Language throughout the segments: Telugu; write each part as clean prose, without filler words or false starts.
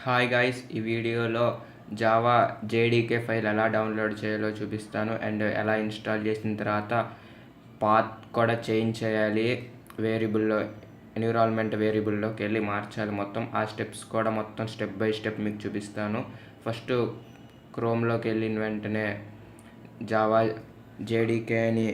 హాయ్ గైస్, ఈ వీడియోలో జావా జేడీకే ఫైల్ ఎలా డౌన్లోడ్ చేయాలో చూపిస్తాను. అండ్ ఎలా ఇన్స్టాల్ చేసిన తర్వాత పాత్ కూడా చేంజ్ చేయాలి, వేరియబుల్లో ఎన్విరాన్మెంట్ వేరియబుల్లోకి వెళ్ళి మార్చాలి. మొత్తం ఆ స్టెప్స్ కూడా మొత్తం స్టెప్ బై స్టెప్ మీకు చూపిస్తాను. ఫస్ట్ క్రోమ్లోకి వెళ్ళిన వెంటనే జావా జేడీకే అని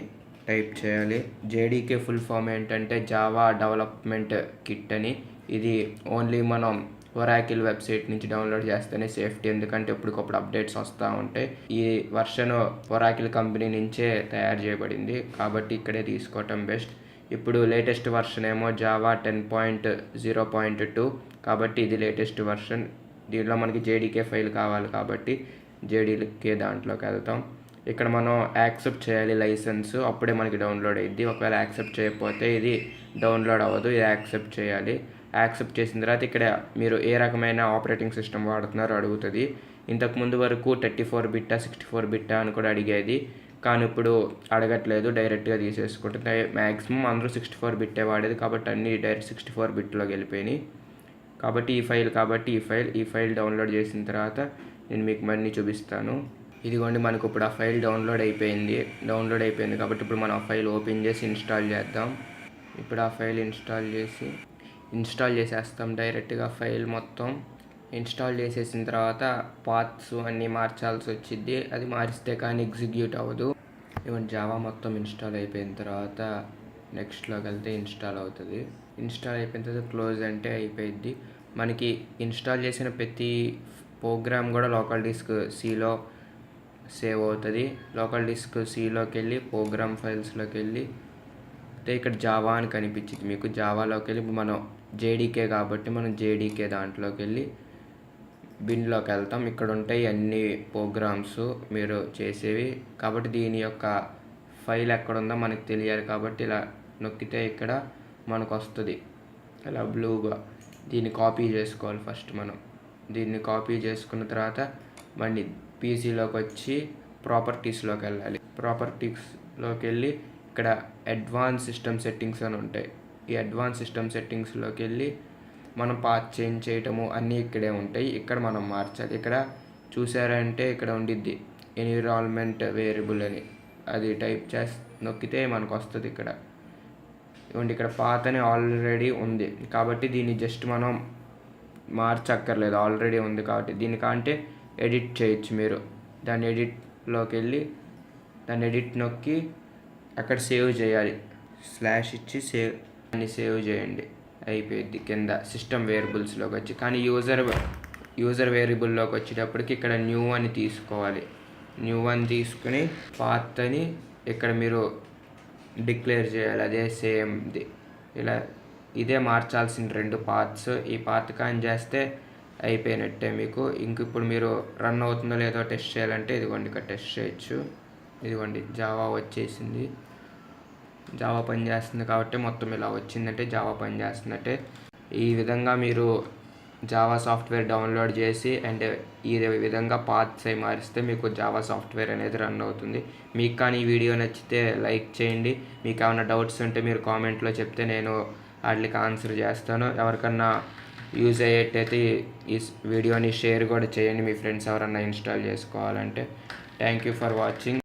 టైప్ చేయాలి. జేడీకే ఫుల్ ఫామ్ ఏంటంటే జావా డెవలప్మెంట్ కిట్ అని. ఇది ఓన్లీ మనం ఒరాకిల్ వెబ్సైట్ నుంచి డౌన్లోడ్ చేస్తేనే సేఫ్టీ, ఎందుకంటే ఎప్పటికప్పుడు అప్డేట్స్ వస్తూ ఉంటాయి. ఈ వర్షన్ ఒరాకిల్ కంపెనీ నుంచే తయారు చేయబడింది కాబట్టి ఇక్కడే తీసుకోవటం బెస్ట్. ఇప్పుడు లేటెస్ట్ వర్షన్ ఏమో జావా 10.0.2 కాబట్టి ఇది లేటెస్ట్ వర్షన్. దీనిలో మనకి జేడీకే ఫైల్ కావాలి కాబట్టి జేడీకే దాంట్లోకి వెళ్తాం. ఇక్కడ మనం యాక్సెప్ట్ చేయాలి లైసెన్స్, అప్పుడే మనకి డౌన్లోడ్ అయ్యిద్ది. ఒకవేళ యాక్సెప్ట్ చేయకపోతే ఇది డౌన్లోడ్ అవ్వదు. ఇది యాక్సెప్ట్ చేయాలి. యాక్సెప్ట్ చేసిన తర్వాత ఇక్కడ మీరు ఏ రకమైన ఆపరేటింగ్ సిస్టమ్ వాడుతున్నారో అడుగుతుంది. ఇంతకుముందు వరకు 34 బిట్టా 64 బిట్టా అని కూడా అడిగేది, కానీ ఇప్పుడు అడగట్లేదు, డైరెక్ట్గా తీసేసుకుంటుంది. మ్యాక్సిమం అందరూ 64 బిట్టే వాడేది కాబట్టి అన్నీ డైరెక్ట్ 64 బిట్లోకి వెళ్ళిపోయినాయి. కాబట్టి ఈ ఫైల్ డౌన్లోడ్ చేసిన తర్వాత నేను మీకు మళ్ళీ చూపిస్తాను. ఇదిగోండి, మనకు ఇప్పుడు ఆ ఫైల్ డౌన్లోడ్ అయిపోయింది కాబట్టి ఇప్పుడు మనం ఆ ఫైల్ ఓపెన్ చేసి ఇన్స్టాల్ చేద్దాం. ఇప్పుడు ఆ ఫైల్ ఇన్స్టాల్ చేసేస్తాం డైరెక్ట్గా. ఫైల్ మొత్తం ఇన్స్టాల్ చేసేసిన తర్వాత పాత్స్ అన్నీ మార్చాల్సి వచ్చింది. అది మారిస్తే కానీ ఎగ్జిక్యూట్ అవ్వదు. ఇవన్నీ జావా మొత్తం ఇన్స్టాల్ అయిపోయిన తర్వాత నెక్స్ట్లోకి వెళ్తే ఇన్స్టాల్ అవుతుంది. ఇన్స్టాల్ అయిపోయిన తర్వాత క్లోజ్ అంటే అయిపోయింది. మనకి ఇన్స్టాల్ చేసిన ప్రతి ప్రోగ్రామ్ కూడా లోకల్ డిస్క్ సిలో సేవ్ అవుతుంది. లోకల్ డిస్క్ సిలోకి వెళ్ళి ప్రోగ్రామ్ ఫైల్స్లోకి వెళ్ళి ఇక్కడ జావా అని కనిపించింది మీకు. జావాలోకి వెళ్ళి మనం జేడీకే కాబట్టి మనం జేడీకే దాంట్లోకి వెళ్ళి బిన్లోకి వెళ్తాం. ఇక్కడ ఉంటాయి అన్ని ప్రోగ్రామ్స్ మీరు చేసేవి కాబట్టి దీని యొక్క ఫైల్ ఎక్కడుందో మనకు తెలియాలి కాబట్టి ఇలా నొక్కితే ఇక్కడ మనకు వస్తుంది ఇలా బ్లూగా. దీన్ని కాపీ చేసుకోవాలి. ఫస్ట్ మనం దీన్ని కాపీ చేసుకున్న తర్వాత మళ్ళీ పీసీలోకి వచ్చి ప్రాపర్టీస్లోకి వెళ్ళాలి. ప్రాపర్టీస్లోకి వెళ్ళి ఇక్కడ అడ్వాన్స్ సిస్టమ్ సెట్టింగ్స్ అని ఉంటాయి. ఈ అడ్వాన్స్ సిస్టమ్ సెట్టింగ్స్లోకి వెళ్ళి మనం పాత్ చేంజ్ చేయటము అన్నీ ఇక్కడే ఉంటాయి. ఇక్కడ మనం మార్చాలి. ఇక్కడ చూసారంటే ఇక్కడ ఉండిద్ది ఎన్విరాన్మెంట్ వేరియబుల్ అని, అది టైప్ చేసి నొక్కితే మనకు వస్తుంది. ఇక్కడ పాత్ అని ఆల్రెడీ ఉంది కాబట్టి దీన్ని జస్ట్ మనం మార్చక్కర్లేదు, ఆల్రెడీ ఉంది కాబట్టి. దీనికంటే ఎడిట్ చేయొచ్చు మీరు. దాన్ని ఎడిట్లోకి వెళ్ళి దాన్ని ఎడిట్ నొక్కి అక్కడ సేవ్ చేయాలి. స్లాష్ ఇచ్చి సేవ్ చేయండి, అయిపోయింది. కింద సిస్టమ్ వేరియబుల్స్లోకి వచ్చి కానీ యూజర్ వేరియబుల్లోకి వచ్చేటప్పటికి ఇక్కడ న్యూ అని తీసుకోవాలి. న్యూ అని తీసుకుని పాత్ అని ఇక్కడ మీరు డిక్లేర్ చేయాలి. అదే సేమ్ది ఇలా ఇదే మార్చాల్సిన 2 పాత్స్. ఈ పాత్ కానీ చేస్తే అయిపోయినట్టే మీకు. ఇప్పుడు మీరు రన్ అవుతుందో లేదో టెస్ట్ చేయాలంటే ఇదిగోండి ఇక్కడ టెస్ట్ చేయొచ్చు. ఇదిగోండి జావా వచ్చేసింది. జావా పనిచేస్తుంది కాబట్టి మొత్తం ఇలా వచ్చిందంటే జావా పనిచేస్తున్నట్టే. ఈ విధంగా మీరు జావా సాఫ్ట్వేర్ డౌన్లోడ్ చేసి అండ్ ఈ విధంగా పాత్స్ అయి మారిస్తే మీకు జావా సాఫ్ట్వేర్ అనేది రన్ అవుతుంది. మీకు కానీ ఈ వీడియో నచ్చితే లైక్ చేయండి. మీకు ఏమైనా డౌట్స్ ఉంటే మీరు కామెంట్లో చెప్తే నేను వాటికి ఆన్సర్ చేస్తాను. ఎవరికన్నా యూజ్ అయ్యేటైతే ఈ వీడియోని షేర్ కూడా చేయండి మీ ఫ్రెండ్స్ ఎవరన్నా ఇన్స్టాల్ చేసుకోవాలంటే. Thank you for watching.